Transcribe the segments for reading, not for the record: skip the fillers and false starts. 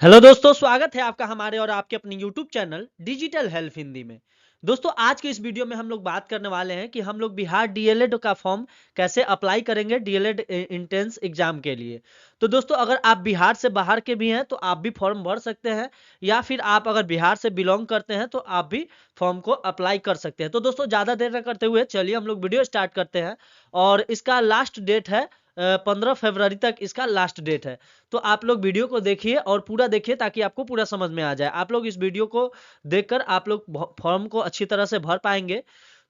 Hello दोस्तों, स्वागत है आपका हमारे और आपके अपने YouTube channel digital health Hindi में। दोस्तों, आज के इस वीडियो में हम लोग बात करने वाले हैं कि हम लोग बिहार डीएलएड का फॉर्म कैसे अप्लाई करेंगे डीएलएड एंट्रेंस एग्जाम के लिए। तो दोस्तों, अगर आप बिहार से बाहर के भी हैं तो आप भी फॉर्म भर सकते हैं, या फिर आप अगर बिहार से बिलोंग करते हैं तो आप भी फॉर्म को अप्लाई कर सकते हैं। तो दोस्तों, ज़्यादा देर न करते हुए चलिए हम लोग वीडियो स्टार्ट करते हैं। और इसका लास्ट डेट है 15 फरवरी तक इसका लास्ट डेट है। तो आप लोग वीडियो को देखिए और पूरा देखिए ताकि आपको पूरा समझ में आ जाए। आप लोग इस वीडियो को देखकर आप लोग फॉर्म को अच्छी तरह से भर पाएंगे।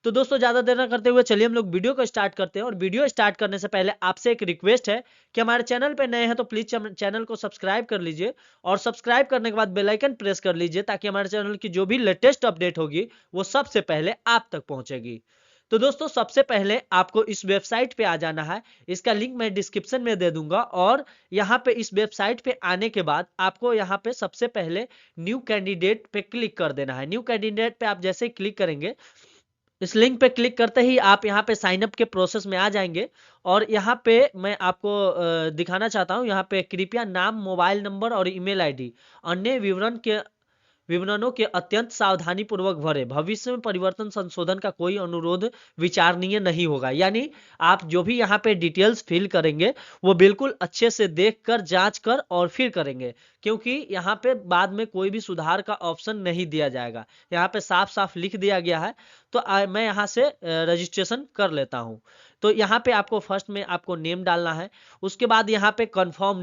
तो दोस्तों, ज़्यादा देर ना करते हुए चलिए हम लोग वीडियो को स्टार्ट करते हैं। और वीडियो स्टार्ट करने से पहले आपसे एक रिक्वेस्ट है कि हमारे चैनल पे नए हैं तो प्लीज़ चैनल को सब्सक्राइब कर लीजिए। और सब्सक्राइब करने के बाद बेल आइकन प्रेस कर लीजिए ताकि हमारे चैनल की जो भी लेटेस्ट अपडेट होगी वो सबसे पहले आप तक पहुंचेगी। तो दोस्तों, सबसे पहले आपको इस वेबसाइट पे आ जाना है। इसका लिंक मैं डिस्क्रिप्शन में दे दूंगा। और यहाँ पे इस वेबसाइट पे आने के बाद आपको यहाँ पे सबसे पहले न्यू कैंडिडेट पे क्लिक कर देना है। न्यू कैंडिडेट पे आप जैसे ही क्लिक करेंगे, इस लिंक पे क्लिक करते ही आप यहाँ पे साइन अप के प्रोसेस में आ जाएंगे। और यहाँ पे मैं आपको दिखाना चाहता हूँ, यहाँ पे कृपया नाम, मोबाइल नंबर और ईमेल आईडी अन्य विवरणों के अत्यंत सावधानी पूर्वक भरे। भविष्य में परिवर्तन संशोधन का कोई अनुरोध विचारणीय नहीं होगा। यानी आप जो भी यहाँ पे डिटेल्स फिल करेंगे वो बिल्कुल अच्छे से देख कर, जांच कर और फिर करेंगे, क्योंकि यहाँ पे बाद में कोई भी सुधार का ऑप्शन नहीं दिया जाएगा। यहाँ पे साफ साफ लिख दिया गया है। तो मैं यहाँ से रजिस्ट्रेशन कर लेता हूँ। तो यहाँ पे आपको फर्स्ट में आपको नेम डालना है। उसके बाद यहाँ पे कंफर्म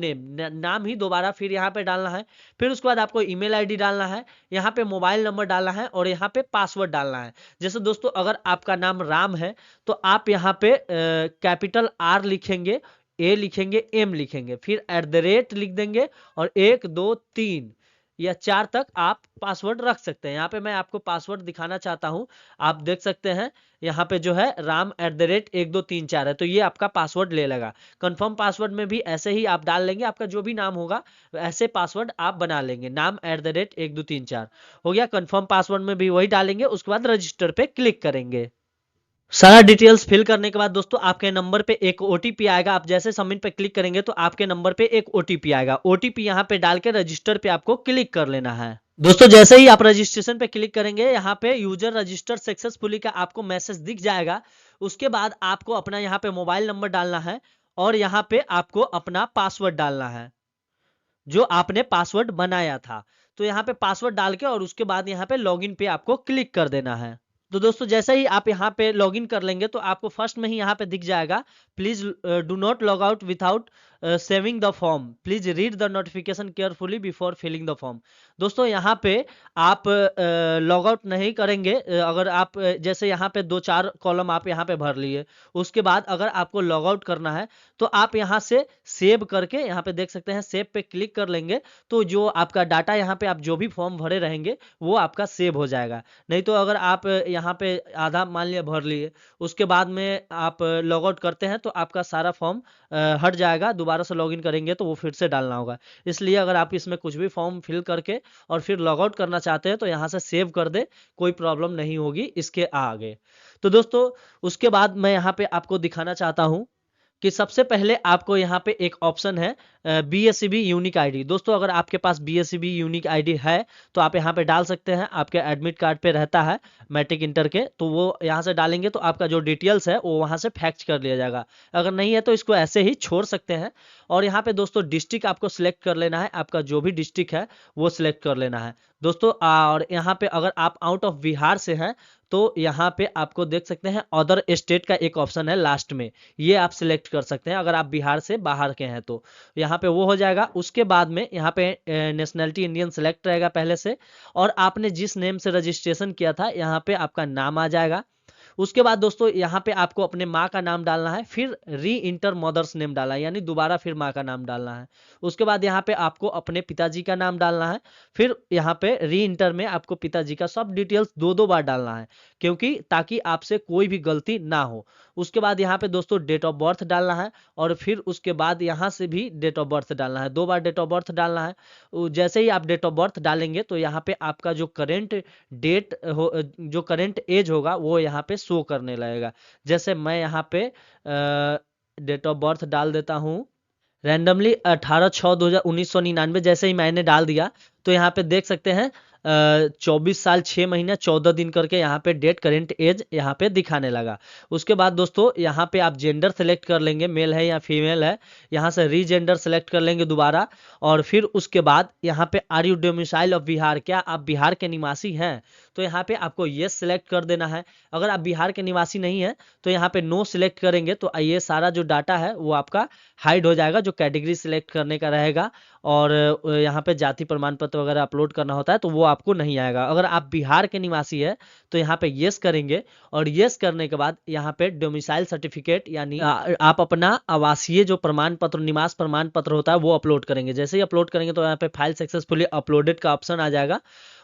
नाम ही दोबारा फिर यहाँ पे डालना है। फिर उसके बाद आपको ईमेल आईडी डालना है, यहाँ पे मोबाइल नंबर डालना है और यहाँ पे पासवर्ड डालना है। जैसे दोस्तों, अगर आपका नाम राम है तो आप यहाँ पे कैपिटल आर लिखेंगे, ए लिखेंगे, एम लिखेंगे, फिर @ लिख देंगे और 1 2 3 या 4 तक आप पासवर्ड रख सकते हैं। यहाँ पे मैं आपको पासवर्ड दिखाना चाहता हूँ। आप देख सकते हैं यहाँ पे जो है राम @1 2 3 4 है, तो ये आपका पासवर्ड ले लेगा। कंफर्म पासवर्ड में भी ऐसे ही आप डाल लेंगे, आपका जो भी नाम होगा ऐसे पासवर्ड आप बना लेंगे। नाम @1 2 3 4 हो गया। कंफर्म पासवर्ड में भी वही डालेंगे। उसके बाद रजिस्टर पे क्लिक करेंगे। सारा डिटेल्स फिल करने के बाद दोस्तों, आपके नंबर पे एक ओटीपी आएगा। आप जैसे सबमिट पे क्लिक करेंगे तो आपके नंबर पे एक ओटीपी आएगा। ओटीपी यहाँ पे डाल के रजिस्टर पे आपको क्लिक कर लेना है। दोस्तों, जैसे ही आप रजिस्ट्रेशन पे क्लिक करेंगे, यहाँ पे यूजर रजिस्टर सक्सेसफुली का आपको मैसेज दिख जाएगा। उसके बाद आपको अपना यहाँ पे मोबाइल नंबर डालना है और यहाँ पे आपको अपना पासवर्ड डालना है जो आपने पासवर्ड बनाया था। तो यहाँ पे पासवर्ड डाल के और उसके बाद यहाँ पे लॉगिन पे आपको क्लिक कर देना है। तो दोस्तों, जैसे ही आप यहाँ पे लॉगिन कर लेंगे तो आपको फर्स्ट में ही यहाँ पे दिख जाएगा, please do not log out without saving the form, please read the notification carefully before filling the form. दोस्तों, यहाँ पे आप लॉग आउट नहीं करेंगे। अगर आप जैसे यहाँ पे 2 4 कॉलम आप यहाँ पे भर लिए, उसके बाद अगर आपको लॉग आउट करना है तो आप यहाँ से सेव करके, यहाँ पे देख सकते हैं सेव पे क्लिक कर लेंगे। तो जो आपका डाटा यहाँ पे आप जो भी फॉर्म भरे रहेंगे वो आपका सेव हो जाएगा। नहीं तो अगर आप यहाँ पे आधा मान लिया भर लिए, उसके बाद में आप लॉग आउट करते हैं तो आपका सारा फॉर्म हट जाएगा। दोबारा से लॉगिन करेंगे तो वो फिर से डालना होगा। इसलिए अगर आप इसमें कुछ भी फॉर्म फिल करके और फिर लॉग आउट करना चाहते हैं तो यहाँ से सेव कर दे, कोई प्रॉब्लम नहीं होगी इसके आगे। तो दोस्तों, उसके बाद मैं यहाँ पे आपको दिखाना चाहता हूँ कि सबसे पहले आपको यहाँ पे एक ऑप्शन है BSCB यूनिक आईडी। दोस्तों, अगर आपके पास BSCB यूनिक आईडी है तो आप यहाँ पे डाल सकते हैं। आपके एडमिट कार्ड पे रहता है मैट्रिक इंटर के, तो वो यहाँ से डालेंगे तो आपका जो डिटेल्स है वो वहाँ से फैक्च कर लिया जाएगा। अगर नहीं है तो इसको ऐसे ही छोड़ सकते हैं। और यहाँ पे दोस्तों, डिस्ट्रिक्ट आपको सिलेक्ट कर लेना है। आपका जो भी डिस्ट्रिक्ट है वो सिलेक्ट कर लेना है दोस्तों। और यहाँ पे अगर आप आउट ऑफ बिहार से हैं तो यहाँ पे आपको देख सकते हैं अदर स्टेट का एक ऑप्शन है लास्ट में, ये आप सिलेक्ट कर सकते हैं अगर आप बिहार से बाहर के हैं तो। यहाँ पे वो हो जाएगा। उसके बाद में यहाँ पे नेशनैलिटी इंडियन सेलेक्ट रहेगा पहले से। और आपने जिस नेम से रजिस्ट्रेशन किया था यहाँ पे आपका नाम आ जाएगा। उसके बाद दोस्तों, यहाँ पे आपको अपने माँ का नाम डालना है, फिर री इंटर मदर्स नेम डालना है, यानी दोबारा फिर माँ का नाम डालना है। उसके बाद यहाँ पे आपको अपने पिताजी का नाम डालना है। फिर यहाँ पे री इंटर में आपको पिताजी का सब डिटेल्स 2 2 बार डालना है, क्योंकि ताकि आपसे कोई भी गलती ना हो। उसके बाद यहाँ पे दोस्तों डेट ऑफ बर्थ डालना है और फिर उसके बाद यहाँ से भी डेट ऑफ बर्थ डालना है। 2 बार डेट ऑफ बर्थ डालना है। जैसे ही आप डेट ऑफ बर्थ डालेंगे तो यहाँ पे आपका जो करेंट डेट हो, जो करेंट एज होगा वो यहाँ पे शो करने लगेगा। जैसे मैं यहाँ पे डेट ऑफ बर्थ डाल देता हूँ रैंडमली 18/6/1999 जैसे ही मैंने डाल दिया तो यहाँ पे देख सकते हैं 24 साल 6 महीने 14 दिन करके यहाँ पे डेट करेंट एज यहाँ पे दिखाने लगा। उसके बाद दोस्तों यहाँ पे आप जेंडर सेलेक्ट कर लेंगे, मेल है या फीमेल है, यहाँ से रीजेंडर सेलेक्ट कर लेंगे दोबारा। और फिर उसके बाद यहाँ पे are you domicile of Bihar, क्या आप बिहार के निवासी हैं, तो यहाँ पे आपको येस सेलेक्ट कर देना है। अगर आप बिहार के निवासी नहीं है तो यहाँ पे नो सिलेक्ट करेंगे तो ये सारा जो डाटा है वो आपका हाइड हो जाएगा, जो कैटेगरी सिलेक्ट करने का रहेगा। और यहाँ पे जाति प्रमाण पत्र वगैरह अपलोड करना होता है तो वो आपको नहीं आएगा। अगर आप बिहार के निवासी है तो यहाँ पे येस करेंगे, और येस करने के बाद यहाँ पे डोमिसाइल सर्टिफिकेट यानी आप अपना आवासीय जो प्रमाण पत्र, निवास प्रमाण पत्र होता है वो अपलोड करेंगे। जैसे ही अपलोड करेंगे तो यहाँ पे फाइल सक्सेसफुली अपलोडेड का ऑप्शन आ जाएगा।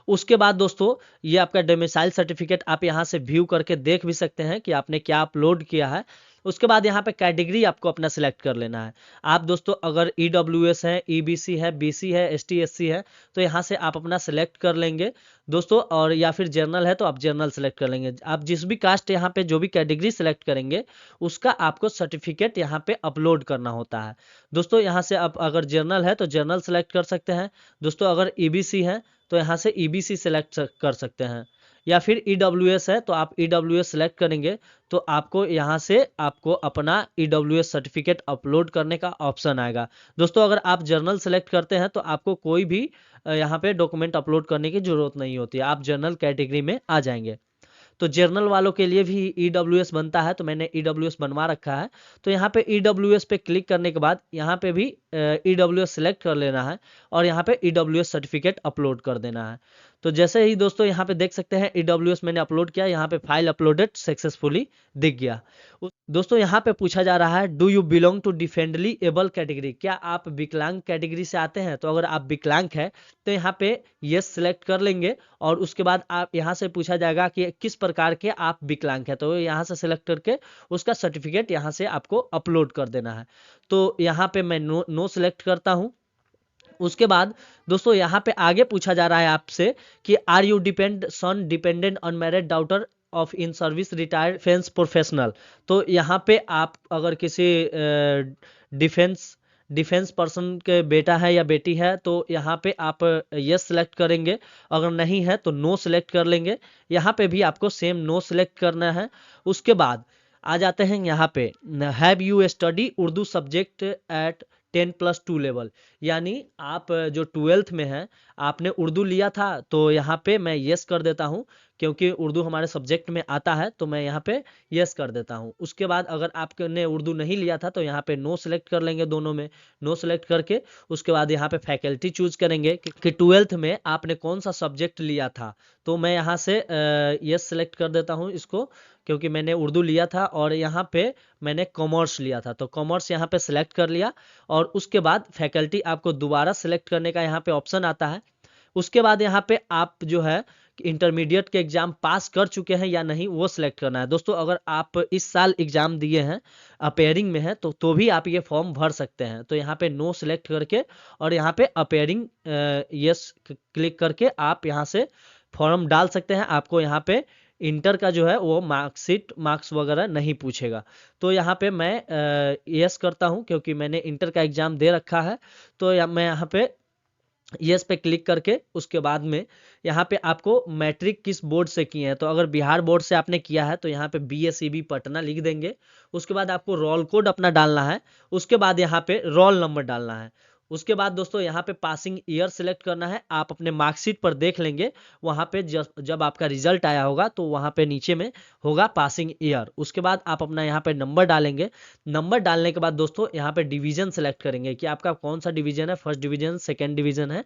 उसके बाद दोस्तों ये आपका डोमिसाइल सर्टिफिकेट आप यहाँ से व्यू करके देख भी सकते हैं कि आपने क्या अपलोड किया है। उसके बाद यहाँ पे कैटेगरी आपको अपना सिलेक्ट कर लेना है। आप दोस्तों अगर ईडब्ल्यूएस है, ईबीसी है, बीसी है, एसटी एससी है तो यहाँ से आप अपना सिलेक्ट कर लेंगे दोस्तों। और या फिर जर्नल है तो आप जर्नल सेलेक्ट कर लेंगे। आप जिस भी कास्ट यहाँ पे जो भी कैटेगरी सेलेक्ट करेंगे उसका आपको सर्टिफिकेट यहाँ पे अपलोड करना होता है दोस्तों। यहाँ से आप अगर जर्नल है तो जर्नल सेलेक्ट कर सकते हैं दोस्तों। अगर ईबीसी है तो यहाँ से ईबीसी सेलेक्ट कर सकते हैं, या फिर ईडब्ल्यूएस है तो आप ईडब्ल्यूएस सेलेक्ट करेंगे तो आपको यहाँ से आपको अपना ईडब्ल्यूएस सर्टिफिकेट अपलोड करने का ऑप्शन आएगा दोस्तों। अगर आप जर्नल सेलेक्ट करते हैं तो आपको कोई भी यहाँ पे डॉक्यूमेंट अपलोड करने की जरूरत नहीं होती है, आप जनरल कैटेगरी में आ जाएंगे। तो जर्नल वालों के लिए भी ईडब्ल्यूएस बनता है तो मैंने ईडब्ल्यूएस बनवा रखा है। तो यहाँ पे ईडब्ल्यूएस पे क्लिक करने के बाद यहाँ पे भी ईडब्ल्यूएस सेलेक्ट कर लेना है और यहाँ पे ईडब्ल्यूएस सर्टिफिकेट अपलोड कर देना है। तो जैसे ही दोस्तों यहाँ पे देख सकते हैं ईडब्ल्यूएस मैंने अपलोड किया, यहाँ पे फाइल अपलोडेड सक्सेसफुली दिख गया। दोस्तों यहाँ पे पूछा जा रहा है do you belong to differently able category, क्या आप विकलांग कैटेगरी से आते हैं। तो अगर आप विकलांग है तो यहाँ पे यस सिलेक्ट कर लेंगे और उसके बाद आप यहाँ से पूछा जाएगा कि किस प्रकार के आप विकलांग है, तो यहाँ से सिलेक्ट करके उसका सर्टिफिकेट यहाँ से आपको अपलोड कर देना है। तो यहाँ पे मैं नो सिलेक्ट करता हूँ। उसके बाद दोस्तों यहाँ पे आगे पूछा जा रहा है आपसे कि are you dependent unmarried daughter of in service retired defence professional. तो यहाँ पे आप अगर किसी डिफेंस डिफेंस पर्सन के बेटा है या बेटी है तो यहाँ पे आप यस सेलेक्ट करेंगे, अगर नहीं है तो नो सेलेक्ट कर लेंगे। यहाँ पे भी आपको सेम नो सेलेक्ट करना है। उसके बाद आ जाते हैं यहाँ पे have you study Urdu subject at 10+2 level, यानी आप जो 12th में हैं आपने उर्दू लिया था तो यहाँ पे मैं यस कर देता हूँ क्योंकि उर्दू हमारे सब्जेक्ट में आता है तो मैं यहाँ पे यस कर देता हूँ। उसके बाद अगर आपने उर्दू नहीं लिया था तो यहाँ पे नो सेलेक्ट कर लेंगे, दोनों में नो सेलेक्ट करके उसके बाद यहाँ पे फैकल्टी चूज करेंगे कि 12th में आपने कौन सा सब्जेक्ट लिया था। तो मैं यहाँ से यस सेलेक्ट कर देता हूँ इसको क्योंकि मैंने उर्दू लिया था और यहाँ पे मैंने कॉमर्स लिया था तो कॉमर्स यहाँ पे सिलेक्ट कर लिया। और उसके बाद फैकल्टी आपको दोबारा सिलेक्ट करने का यहाँ पे ऑप्शन आता है। उसके बाद यहाँ पे आप जो है इंटरमीडिएट के एग्जाम पास कर चुके हैं या नहीं वो सिलेक्ट करना है दोस्तों। अगर आप इस साल एग्जाम दिए हैं, अपेयरिंग में है तो भी आप ये फॉर्म भर सकते हैं। तो यहाँ पे नो सिलेक्ट करके और यहाँ पे अपेयरिंग यस क्लिक करके आप यहाँ से फॉर्म डाल सकते हैं। आपको यहाँ पे इंटर का जो है वो मार्कशीट मार्क्स वगैरह नहीं पूछेगा। तो यहाँ पे मैं यस करता हूँ क्योंकि मैंने इंटर का एग्जाम दे रखा है। तो मैं यहाँ पे यस पे क्लिक करके उसके बाद में यहाँ पे आपको मैट्रिक किस बोर्ड से किए हैं, तो अगर बिहार बोर्ड से आपने किया है तो यहाँ पे BSEB पटना लिख देंगे। उसके बाद आपको रोल कोड अपना डालना है, उसके बाद यहाँ पे रोल नंबर डालना है। उसके बाद दोस्तों यहाँ पे पासिंग ईयर सेलेक्ट करना है। आप अपने मार्कशीट पर देख लेंगे वहाँ पे जब आपका रिजल्ट आया होगा तो वहाँ पे नीचे में होगा पासिंग ईयर। उसके बाद आप अपना यहाँ पे नंबर डालेंगे। नंबर डालने के बाद दोस्तों यहाँ पे डिवीजन सेलेक्ट करेंगे कि आपका कौन सा डिवीजन है, फर्स्ट डिवीजन सेकेंड डिवीजन है।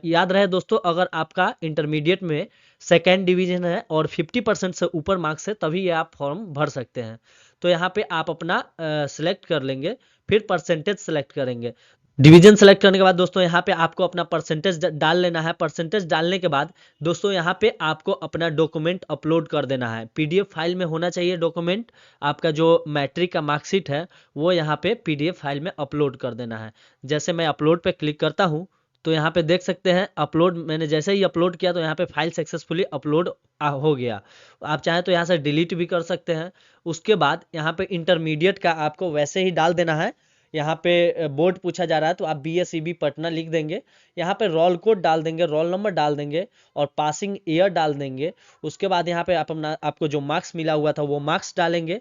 याद रहे दोस्तों अगर आपका इंटरमीडिएट में सेकेंड डिवीजन है और 50% से ऊपर मार्क्स है तभी ये आप फॉर्म भर सकते हैं। तो यहाँ पे आप अपना सिलेक्ट कर लेंगे, फिर परसेंटेज सेलेक्ट करेंगे। डिवीजन सेलेक्ट करने के बाद दोस्तों यहाँ पे आपको अपना परसेंटेज डाल लेना है। परसेंटेज डालने के बाद दोस्तों यहाँ पे आपको अपना डॉक्यूमेंट अपलोड कर देना है। PDF फाइल में होना चाहिए डॉक्यूमेंट, आपका जो मैट्रिक का मार्कशीट है वो यहाँ पे PDF फाइल में अपलोड कर देना है। जैसे मैं अपलोड पे क्लिक करता हूँ तो यहाँ पे देख सकते हैं अपलोड, मैंने जैसे ही अपलोड किया तो यहाँ पे फाइल सक्सेसफुली अपलोड हो गया। आप चाहें तो यहाँ से डिलीट भी कर सकते हैं। उसके बाद यहाँ पे इंटरमीडिएट का आपको वैसे ही डाल देना है। यहाँ पे बोर्ड पूछा जा रहा है तो आप BSEB पटना लिख देंगे। यहाँ पे रोल कोड डाल देंगे, रोल नंबर डाल देंगे और पासिंग ईयर डाल देंगे। उसके बाद यहाँ पे आप अपना आपको जो मार्क्स मिला हुआ था वो मार्क्स डालेंगे।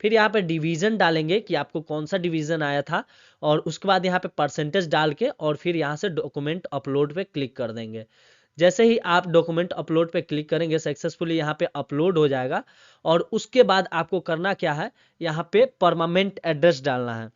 फिर यहाँ पे डिवीजन डालेंगे कि आपको कौन सा डिवीजन आया था, और उसके बाद यहाँ पे परसेंटेज डाल के और फिर यहाँ से डॉक्यूमेंट अपलोड पे क्लिक कर देंगे। जैसे ही आप डॉक्यूमेंट अपलोड पे क्लिक करेंगे सक्सेसफुली यहाँ पे अपलोड हो जाएगा। और उसके बाद आपको करना क्या है, यहाँ पे परमानेंट एड्रेस डालना है।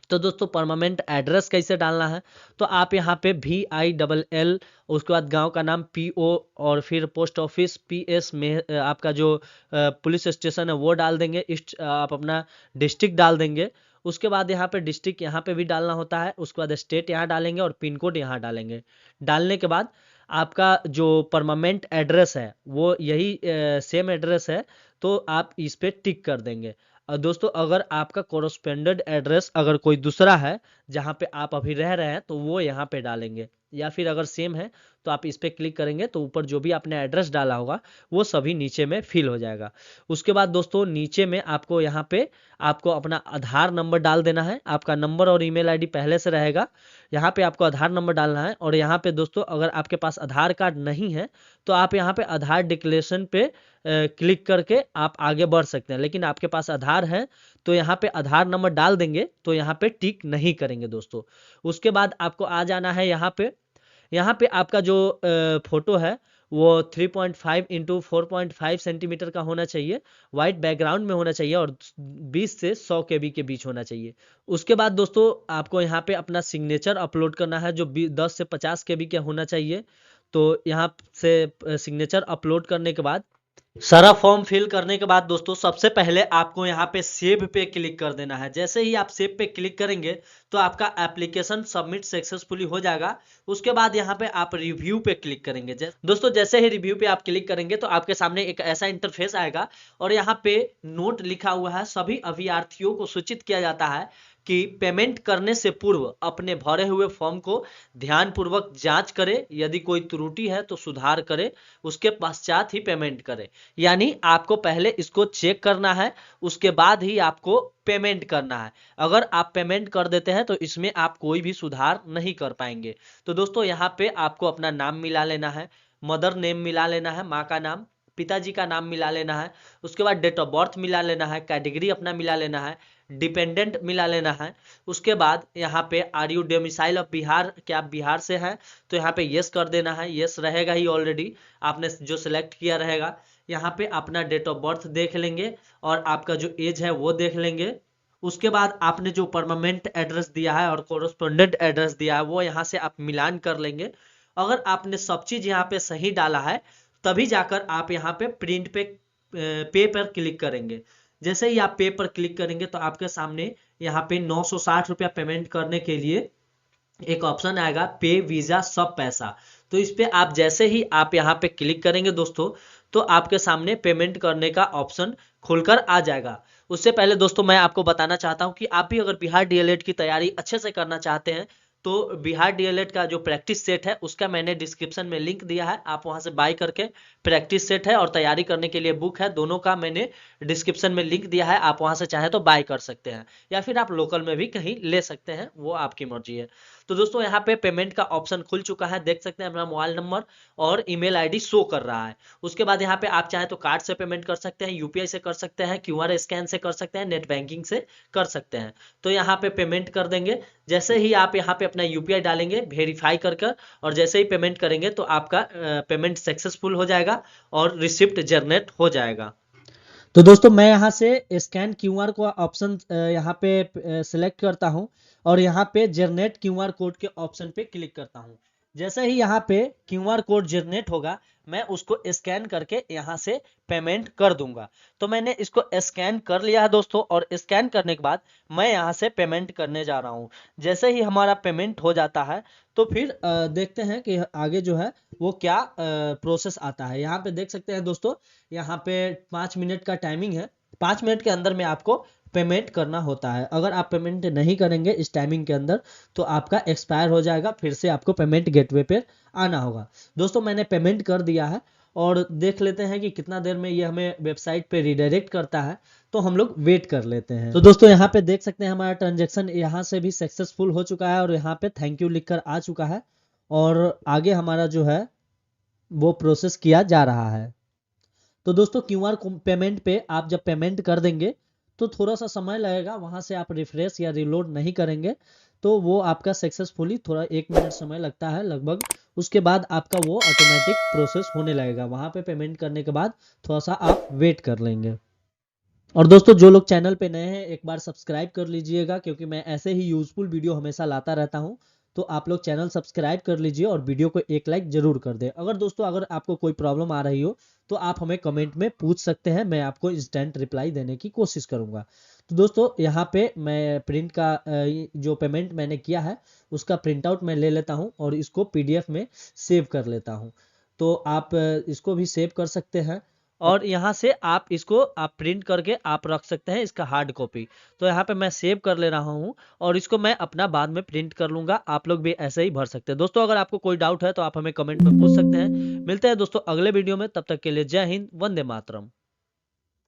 तो दोस्तों परमानेंट एड्रेस कैसे डालना है, तो आप यहाँ पे VILL, उसके बाद गांव का नाम PO, और फिर पोस्ट ऑफिस PS में आपका जो पुलिस स्टेशन है वो डाल देंगे। आप अपना डिस्ट्रिक्ट डाल देंगे। उसके बाद यहाँ पे डिस्ट्रिक्ट यहाँ पे भी डालना होता है। उसके बाद स्टेट यहाँ डालेंगे और पिन कोड यहाँ डालेंगे। डालने के बाद आपका जो परमानेंट एड्रेस है वो यही सेम एड्रेस है, तो आप इस पे टिक कर देंगे। और दोस्तों अगर आपका कोरस्पेंडेड एड्रेस अगर कोई दूसरा है जहाँ पे आप अभी रह रहे हैं तो वो यहाँ पे डालेंगे, या फिर अगर सेम है तो आप इस पे क्लिक करेंगे तो ऊपर जो भी आपने एड्रेस डाला होगा वो सभी नीचे में फिल हो जाएगा। उसके बाद दोस्तों नीचे में आपको यहाँ पे आपको अपना आधार नंबर डाल देना है। आपका नंबर और ईमेल आईडी पहले से रहेगा। यहाँ पे आपको आधार नंबर डालना है। और यहाँ पे दोस्तों अगर आपके पास आधार कार्ड नहीं है तो आप यहाँ पे आधार डिक्लेरेशन पे क्लिक करके आप आगे बढ़ सकते हैं। लेकिन आपके पास आधार है तो यहाँ पे आधार नंबर डाल देंगे, तो यहाँ पे टिक नहीं करेंगे दोस्तों। उसके बाद आपको आ जाना है यहाँ पे आपका जो फोटो है वो 3.5 इंटू 4.5 सेंटीमीटर का होना चाहिए, वाइट बैकग्राउंड में होना चाहिए और 20 से 100 KB के बीच होना चाहिए। उसके बाद दोस्तों आपको यहाँ पे अपना सिग्नेचर अपलोड करना है जो 10 से 50 KB का होना चाहिए। तो यहाँ से सिग्नेचर अपलोड करने के बाद सारा फॉर्म फिल करने के बाद दोस्तों सबसे पहले आपको यहाँ पे सेव पे क्लिक कर देना है। जैसे ही आप सेव पे क्लिक करेंगे तो आपका एप्लीकेशन सबमिट सक्सेसफुली हो जाएगा। उसके बाद यहाँ पे आप रिव्यू पे क्लिक करेंगे। दोस्तों जैसे ही रिव्यू पे आप क्लिक करेंगे तो आपके सामने एक ऐसा इंटरफेस आएगा और यहाँ पे नोट लिखा हुआ है। सभी अभ्यर्थियों को सूचित किया जाता है कि पेमेंट करने से पूर्व अपने भरे हुए फॉर्म को ध्यानपूर्वक जांच करें, यदि कोई त्रुटि है तो सुधार करें, उसके पश्चात ही पेमेंट करें। यानी आपको पहले इसको चेक करना है, उसके बाद ही आपको पेमेंट करना है। अगर आप पेमेंट कर देते हैं तो इसमें आप कोई भी सुधार नहीं कर पाएंगे। तो दोस्तों यहाँ पे आपको अपना नाम मिला लेना है, मदर नेम मिला लेना है, माँ का नाम, पिताजी का नाम मिला लेना है। उसके बाद डेट ऑफ बर्थ मिला लेना है, कैटेगरी अपना मिला लेना है, डिपेंडेंट मिला लेना है। उसके बाद यहाँ पे are you domicile of Bihar, क्या आप बिहार से हैं, तो यहाँ पे यस कर देना है। यस रहेगा ही, ऑलरेडी आपने जो सिलेक्ट किया रहेगा। यहाँ पे अपना डेट ऑफ बर्थ देख लेंगे और आपका जो एज है वो देख लेंगे। उसके बाद आपने जो परमानेंट एड्रेस दिया है और कोरस्पोंडेंट एड्रेस दिया है वो यहाँ से आप मिलान कर लेंगे। अगर आपने सब चीज यहाँ पे सही डाला है तभी जाकर आप यहाँ पे प्रिंट पे पर क्लिक करेंगे। जैसे ही आप पे पर क्लिक करेंगे तो आपके सामने यहाँ पे 960 रुपया पेमेंट करने के लिए एक ऑप्शन आएगा, पे वीजा सब पैसा। तो इस पे आप जैसे ही आप यहाँ पे क्लिक करेंगे दोस्तों तो आपके सामने पेमेंट करने का ऑप्शन खुलकर आ जाएगा। उससे पहले दोस्तों मैं आपको बताना चाहता हूँ कि आप भी अगर बिहार DLED की तैयारी अच्छे से करना चाहते हैं तो बिहार DLED का जो प्रैक्टिस सेट है उसका मैंने डिस्क्रिप्शन में लिंक दिया है, आप वहां से बाय करके, प्रैक्टिस सेट है और तैयारी करने के लिए बुक है, दोनों का मैंने डिस्क्रिप्शन में लिंक दिया है। आप वहां से चाहे तो बाय कर सकते हैं या फिर आप लोकल में भी कहीं ले सकते हैं, वो आपकी मर्जी है। तो दोस्तों यहाँ पे पेमेंट का ऑप्शन खुल चुका है, देख सकते हैं अपना मोबाइल नंबर और ईमेल आईडी शो कर रहा है। उसके बाद यहाँ पे आप चाहे तो कार्ड से पेमेंट कर सकते हैं, यूपीआई से कर सकते हैं, QR स्कैन से कर सकते हैं, नेट बैंकिंग से कर सकते हैं। तो यहाँ पे पेमेंट कर देंगे। जैसे ही आप यहाँ पे अपना यूपीआई डालेंगे वेरीफाई कर कर और जैसे ही पेमेंट करेंगे तो आपका पेमेंट सक्सेसफुल हो जाएगा और रिसिप्ट जनरेट हो जाएगा। तो दोस्तों मैं यहाँ से स्कैन QR को ऑप्शन यहाँ पे सिलेक्ट करता हूँ और यहाँ पे जनरेट QR कोड के ऑप्शन पे क्लिक करता हूँ। जैसे ही यहाँ पे QR कोड जनरेट होगा मैं उसको स्कैन करके यहाँ से पेमेंट कर दूंगा। तो मैंने इसको स्कैन कर लिया है दोस्तों और स्कैन करने के बाद मैं यहाँ से पेमेंट करने जा रहा हूँ। जैसे ही हमारा पेमेंट हो जाता है तो फिर देखते हैं कि आगे जो है वो क्या प्रोसेस आता है। यहाँ पे देख सकते हैं दोस्तों, यहाँ पे 5 मिनट का टाइमिंग है, 5 मिनट के अंदर में आपको पेमेंट करना होता है। अगर आप पेमेंट नहीं करेंगे इस टाइमिंग के अंदर तो आपका एक्सपायर हो जाएगा, फिर से आपको पेमेंट गेटवे पे आना होगा। दोस्तों मैंने पेमेंट कर दिया है और देख लेते हैं कि कितना देर में ये हमें वेबसाइट पे रिडायरेक्ट करता है। तो हम लोग वेट कर लेते हैं। तो दोस्तों यहाँ पे देख सकते हैं हमारा ट्रांजेक्शन यहाँ से भी सक्सेसफुल हो चुका है और यहाँ पे थैंक यू लिखकर आ चुका है और आगे हमारा जो है वो प्रोसेस किया जा रहा है। तो दोस्तों क्यूआर पेमेंट पे आप जब पेमेंट कर देंगे तो थोड़ा सा समय लगेगा, वहां से आप रिफ्रेश या रिलोड नहीं करेंगे तो वो आपका सक्सेसफुली थोड़ा 1 मिनट समय लगता है लगभग, उसके बाद आपका वो ऑटोमेटिक प्रोसेस होने लगेगा। वहां पे पेमेंट करने के बाद थोड़ा सा आप वेट कर लेंगे। और दोस्तों जो लोग चैनल पे नए हैं एक बार सब्सक्राइब कर लीजिएगा, क्योंकि मैं ऐसे ही यूजफुल वीडियो हमेशा लाता रहता हूं। तो आप लोग चैनल सब्सक्राइब कर लीजिए और वीडियो को एक लाइक जरूर कर दें। अगर दोस्तों अगर आपको कोई प्रॉब्लम आ रही हो तो आप हमें कमेंट में पूछ सकते हैं, मैं आपको इंस्टेंट रिप्लाई देने की कोशिश करूंगा। तो दोस्तों यहाँ पे मैं प्रिंट का जो पेमेंट मैंने किया है उसका प्रिंट आउट मैं ले लेता हूँ और इसको पीडीएफ में सेव कर लेता हूँ। तो आप इसको भी सेव कर सकते हैं और यहाँ से आप इसको आप प्रिंट करके आप रख सकते हैं इसका हार्ड कॉपी। तो यहाँ पे मैं सेव कर ले रहा हूँ और इसको मैं अपना बाद में प्रिंट कर लूंगा। आप लोग भी ऐसे ही भर सकते हैं। दोस्तों अगर आपको कोई डाउट है तो आप हमें कमेंट में पूछ सकते हैं। मिलते हैं दोस्तों अगले वीडियो में, तब तक के लिए जय हिंद, वंदे मातरम।